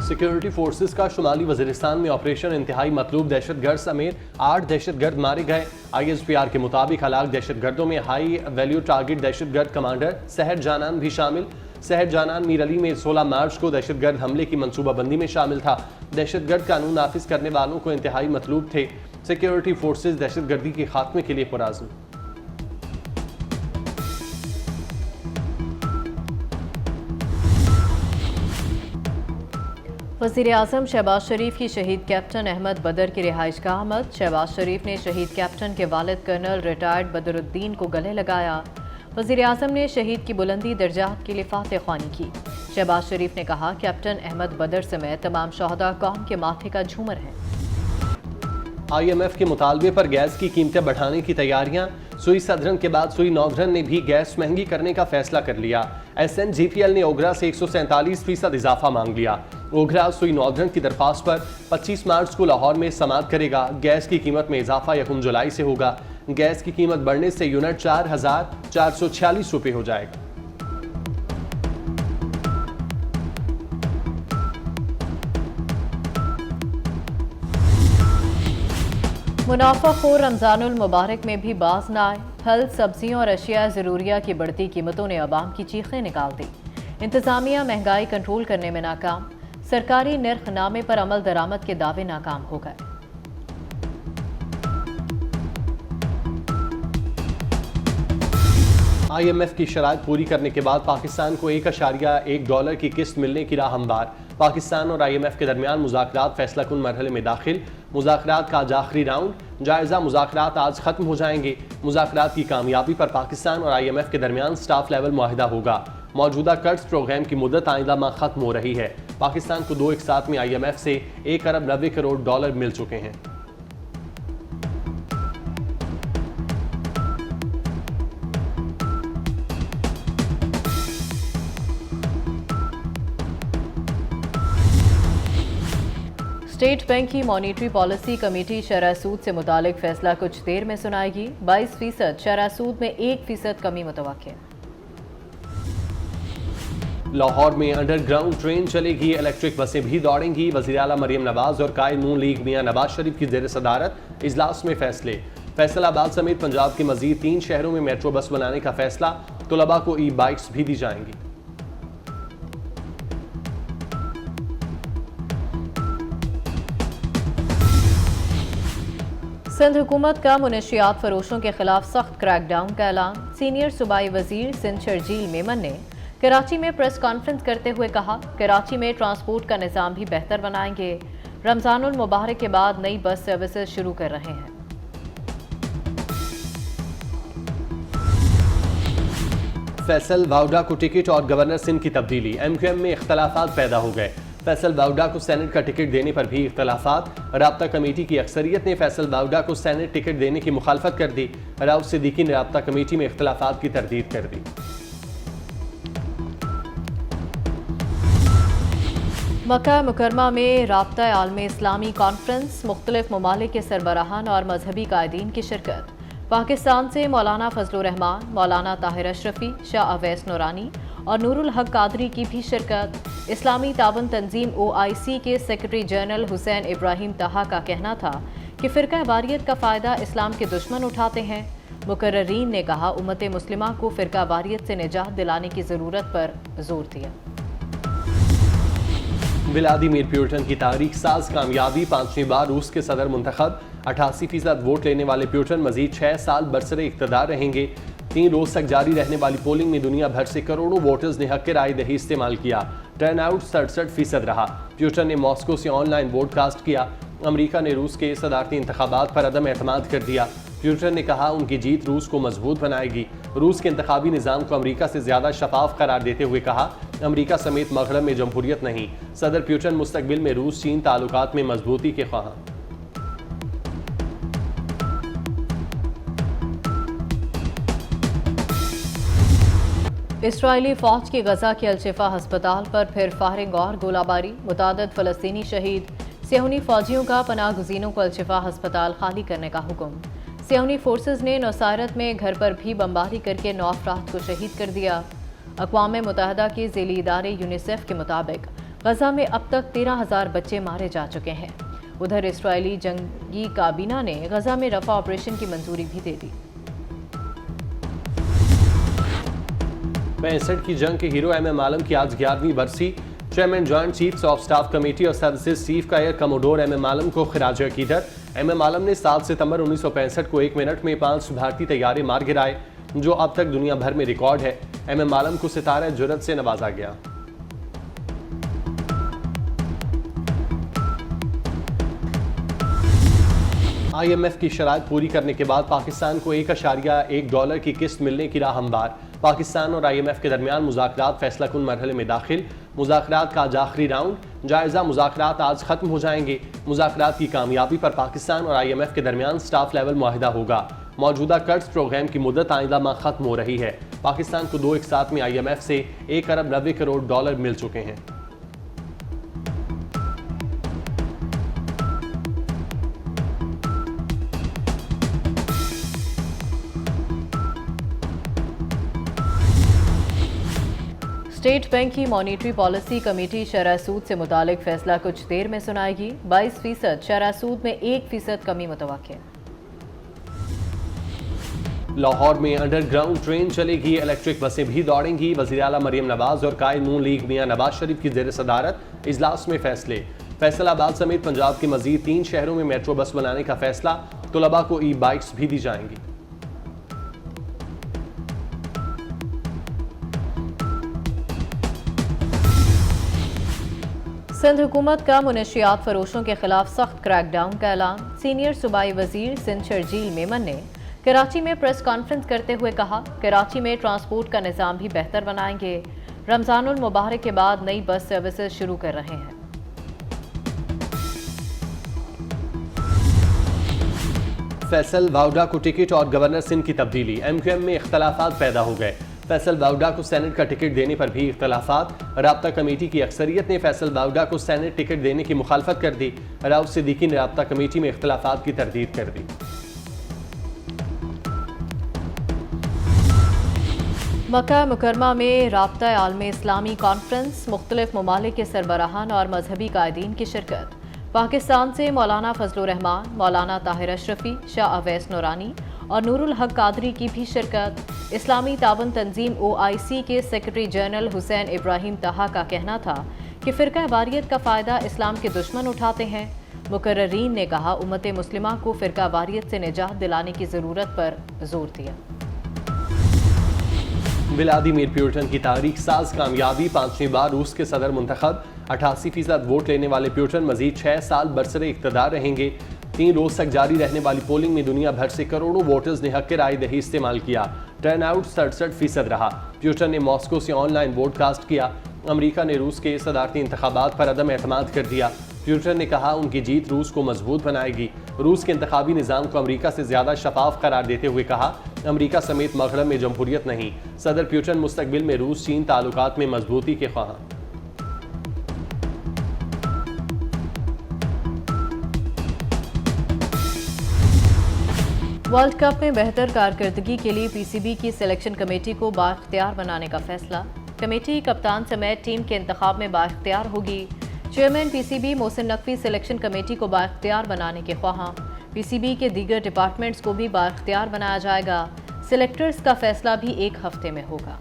Security forces का शुमाली वजीरिस्तान में operation इंतहाई मतलूब दहशतगर्द समेत 8 दहशतगर्द मारे गए। ISPR के मुताबिक हलाक दहशतगर्दों में हाई वैल्यू टारगेट दहशतगर्द कमांडर सहर जानान भी शामिल। सहर जानान मीर अली में 16 मार्च को दहशतगर्द हमले की मनसूबाबंदी में शामिल था। दहशतगर्द कानून नाफिज करने वालों को इंतहाई मतलूब थे। सिक्योरिटी फोर्सेस दहशतगर्दी के खात्मे के लिए पुराज़्म। वज़ीर आज़म शहबाज शरीफ की शहीद कैप्टन अहमद बदर की रिहाइश का आमद। शहबाज शरीफ ने शहीद कैप्टन के वालिद कर्नल रिटायर्ड बदरुद्दीन को गले लगाया। वज़ीर आज़म ने शहीद की बुलंदी दर्जात के लिए फातह ख्वानी की। शहबाज शरीफ ने कहा, कैप्टन अहमद बदर समेत तमाम शहदा कौम के माथे का झूमर है। IMF के मुतालबे पर गैस की कीमतें बढ़ाने की तैयारियां। सुई सदरन के बाद सुई नौधरन ने भी गैस महंगी करने का फैसला कर लिया। SNGPL ने ओगरा से 147% इजाफा मांग लिया। ओगरा सुई नौधरन की दरख्वास्त पर 25 मार्च को लाहौर में समाअत करेगा। गैस की कीमत में इजाफा 1 जुलाई से होगा। गैस की कीमत बढ़ने से यूनिट 4,446 रुपये हो जाएगा। मुनाफाखोर रमज़ानुल मुबारक में भी बाज न आए। फल, सब्जियों और अशिया ज़रूरिया की बढ़ती कीमतों ने अवाम की चीखें निकाल दी। इंतज़ामिया महंगाई कंट्रोल करने में नाकाम। सरकारी निर्खनामे पर अमल दरामद के दावे नाकाम हो गए। IMF की शराइत पूरी करने के बाद पाकिस्तान को $1.1 की किस्त मिलने की राह हमवार। पाकिस्तान और IMF के दरमियान मुज़ाकरात फैसला कुन मरहले में दाखिल। मुज़ाकरात का आज आखिरी राउंड। जायज़ा मुज़ाकरात आज ख़त्म हो जाएंगे। मुज़ाकरात की कामयाबी पर पाकिस्तान और IMF के दरमियान स्टाफ लेवल मुआहिदा होगा। मौजूदा कर्ज प्रोग्राम की मुद्दत आइंदा माह ख़त्म हो रही है। पाकिस्तान को 2 एक साथ में IMF से $1.90 करोड़ मिल चुके हैं। स्टेट बैंक की मॉनिटरी पॉलिसी कमेटी शरह सूद से मुतालिक फैसला कुछ देर में सुनाएगी। 22% शरह सूद में 1% कमी मुतवक्किल। लाहौर में अंडरग्राउंड ट्रेन चलेगी। इलेक्ट्रिक बसें भी दौड़ेंगी। वज़ीर आला मरियम नवाज और कायद नून लीग मियां नवाज शरीफ की ज़ेर सदारत इजलास में फैसले। फैसलाबाद समेत पंजाब के मजीद 3 शहरों में मेट्रो बस बनाने का फैसला। तुलबा को ई-बाइक्स भी दी जाएंगी। सिंध हुकूमत का मुनशियात फरोशों के खिलाफ सख्त क्रैकडाउन का ऐलान। सीनियर सूबाई वजीर सिंध शर्जील मेमन ने कराची में प्रेस कॉन्फ्रेंस करते हुए कहा, कराची में ट्रांसपोर्ट का निज़ाम भी बेहतर बनाएंगे। रमज़ानुल मुबारक के बाद नई बस सर्विसेज शुरू कर रहे हैं। फैसल वाउडा को टिकट और गवर्नर सिंध की तब्दीली। MQM में इख्तलाफात पैदा हो गए। फैसल वाउडा को सेनेट का टिकट देने पर भी इख्तलाफात। राब्ता कमेटी की अक्सरियत ने फैसल वाउडा को सेनेट टिकट देने की मुखालफत कर दी। राउफ सिद्दीकी ने राब्ता कमेटी में इख्तलाफात की तरदीद कर दी। मक्का मुकरमा में राब्ता आलमी इस्लामी कॉन्फ्रेंस। मुख्तलिफ ममालिक के सरबराहान और मजहबी कायदीन की शिरकत। पाकिस्तान से मौलाना फजलुर रहमान, मौलाना ताहिर अशरफी, शाह अवैस नूरानी और नूरुल हक कादरी की भी शिरकत। इस्लामी तावन तंजीम OIC के सेक्रेटरी जनरल हुसैन इब्राहिम तहा का कहना था कि फ़िरका वारियत का फ़ायदा इस्लाम के दुश्मन उठाते हैं। मुकर्ररीन ने कहा, उम्मत मुस्लिमा को फ़िरका वारियत से निजात दिलाने की ज़रूरत पर जोर दिया। व्लादिमीर पुतिन की तारीख साज कामयाबी। 5वीं बार रूस के सदर मुंतखब। 88% वोट लेने वाले पुतिन मजीद 6 साल बरसरे इक़्तिदार रहेंगे। 3 रोज तक जारी रहने वाली पोलिंग में दुनिया भर से करोड़ों वोटर्स ने हक राय दही इस्तेमाल किया। टर्न आउट 67% रहा। पुतिन ने मॉस्को से ऑनलाइन वोडकास्ट किया। अमेरिका ने रूस के सदारती इंतखाबात पर अदम एतमाद कर दिया। पुतिन ने कहा, उनकी जीत रूस को मजबूत बनाएगी। रूस के इंतखाबी निज़ाम को अमेरिका से ज़्यादा शफाफ करार देते हुए कहा, अमेरिका समेत मगरब में जमहूरियत नहीं। सदर पुतिन मुस्तकबिल में रूस चीन ताल्लुकात में मजबूती के ख्वाह। इसराइली फौज की गजा के अलशिफा हस्पताल पर फिर फायरिंग और गोलाबारी। मुतादिद फ़लस्तीनी शहीद। सियोनी फौजियों का पनाह गुज़ीनों को अलशिफा हस्पताल खाली करने का हुक्म। सियोनी फोर्सेज ने नौसारत में घर पर भी बमबारी करके 9 अफराद को शहीद कर दिया। अक़वाम मुत्तहिदा के ज़ेली इदारे यूनिसेफ के मुताबिक गजा में अब तक 13,000 बच्चे मारे जा चुके हैं। उधर इस्राएली जंगी काबीना ने गजा में रफा ऑपरेशन की मंजूरी भी दे दी। 65 की जंग के हीरो MM आलम की आज 11वीं बरसी। Chairman joint chiefs of staff committee और सर्विसेज चीफ का एयर कमोडोर MM आलम को खिराज अकीदत। MM आलम ने 7 सितंबर 1965 को 1 मिनट में 5 भारतीय तैयारे मार गिराए, जो अब तक दुनिया भर में रिकॉर्ड है। MM आलम को सितारा जुर्रत से नवाजा गया। IMF की शराइत पूरी करने के बाद पाकिस्तान को $1.1 की किस्त मिलने की राह हमवार। पाकिस्तान और IMF के दरमियान मुज़ाकरात फैसला कुन मरहले में दाखिल। मुज़ाकरात का आज आखिरी राउंड। जायज़ा मुज़ाकरात आज ख़त्म हो जाएंगे। मुज़ाकरात की कामयाबी पर पाकिस्तान और IMF के दरमियान स्टाफ लेवल मुआहिदा होगा। मौजूदा कर्ज प्रोग्राम की मुद्दत आइंदा माह ख़त्म हो रही है। पाकिस्तान को 2 एक साथ में IMF से $1.90 करोड़ मिल चुके हैं। स्टेट बैंक की मॉनिटरी पॉलिसी कमेटी शरह सूद से मुतालिक फैसला कुछ देर में सुनाएगी। 22% शरह सूद में 1% कमी मुतवक्किल। लाहौर में अंडरग्राउंड ट्रेन चलेगी, इलेक्ट्रिक बसें भी दौड़ेंगी। वज़ीर आला मरियम नवाज और कायद नून लीग मियां नवाज शरीफ की ज़ेर सदारत इजलास में फैसले। फैसलाबाद समेत पंजाब के मजीद 3 शहरों में मेट्रो बस बनाने का फैसला। तुलबा को ई-बाइक्स भी दी जाएंगी। सिंध हुकूमत का मुनशियात फरोशों के खिलाफ सख्त क्रैकडाउन का ऐलान। सीनियर सूबाई वजीर सिंध शर्जील मेमन ने कराची में प्रेस कॉन्फ्रेंस करते हुए कहा, कराची में ट्रांसपोर्ट का निज़ाम भी बेहतर बनाएंगे। रमजानुल मुबारक के बाद नई बस सर्विसेज शुरू कर रहे हैं। फैसल वाउडा को टिकट और गवर्नर सिंध की तब्दीली। MQM में इख्तलाफात पैदा हो गए। फैसल वाउडा को सेनेट का टिकट देने पर भी इख्तलाफात। राब्ता कमेटी की अक्सरियत ने फैसल वाउडा को सेनेट टिकट देने की मुखालफत कर दी। राउफ सिद्दीकी ने राब्ता कमेटी में इख्तलाफात की तरदीद कर दी। मक्का मुकरमा में राब्ता आलमे इस्लामी कॉन्फ्रेंस, मुख्तलिफ ममालिक के सरबराहान और मजहबी कायदीन की शिरकत। पाकिस्तान से मौलाना फजलुर रहमान, मौलाना ताहिर अशरफी, शाह अवैस नूरानी और नूरुल हक कादरी की भी शिरकत। इस्लामी ताबन तंजीम OIC के सेक्रेटरी जनरल हुसैन इब्राहिम तहा का कहना था कि फ़िरका वारियत का फ़ायदा इस्लाम के दुश्मन उठाते हैं। मुकर्ररीन ने कहा, उम्मत मुस्लिमा को फ़िरका वारियत से निजात दिलाने की ज़रूरत पर जोर दिया। व्लादिमीर पुतिन की तारीख साज कामयाबी। 5वीं बार रूस के सदर मुंतखब। 88% वोट लेने वाले पुतिन मजीद 6 साल बरसरे इक़्तिदार रहेंगे। 3 रोज तक जारी रहने वाली पोलिंग में दुनिया भर से करोड़ों वोटर्स ने हक राय दही इस्तेमाल किया। टर्न आउट 67% रहा। पुतिन ने मॉस्को से ऑनलाइन वोडकास्ट किया। अमेरिका ने रूस के सदारती इंतखाबात पर अदम एतमाद कर दिया। पुतिन ने कहा, उनकी जीत रूस को मजबूत बनाएगी। रूस के इंतखाबी निज़ाम को अमेरिका से ज़्यादा शफाफ करार देते हुए कहा, अमेरिका समेत मगरब में जमहूरियत नहीं। सदर पुतिन मुस्तकबिल में रूस चीन ताल्लुकात में मजबूती के ख्वाह। वर्ल्ड कप में बेहतर कारकर्दगी के लिए PCB की सिलेक्शन कमेटी को बाइख्तियार बनाने का फैसला। कमेटी कप्तान समेत टीम के इंतखाब में बाइख्तियार होगी। Chairman PCB Mohsin Naqvi selection committee को बाइख्तियार बनाने के ख्वाहां। PCB के दीगर डिपार्टमेंट्स को भी बाइख्तियार बनाया जाएगा। सिलेक्टर्स का फैसला भी 1 हफ्ते में होगा।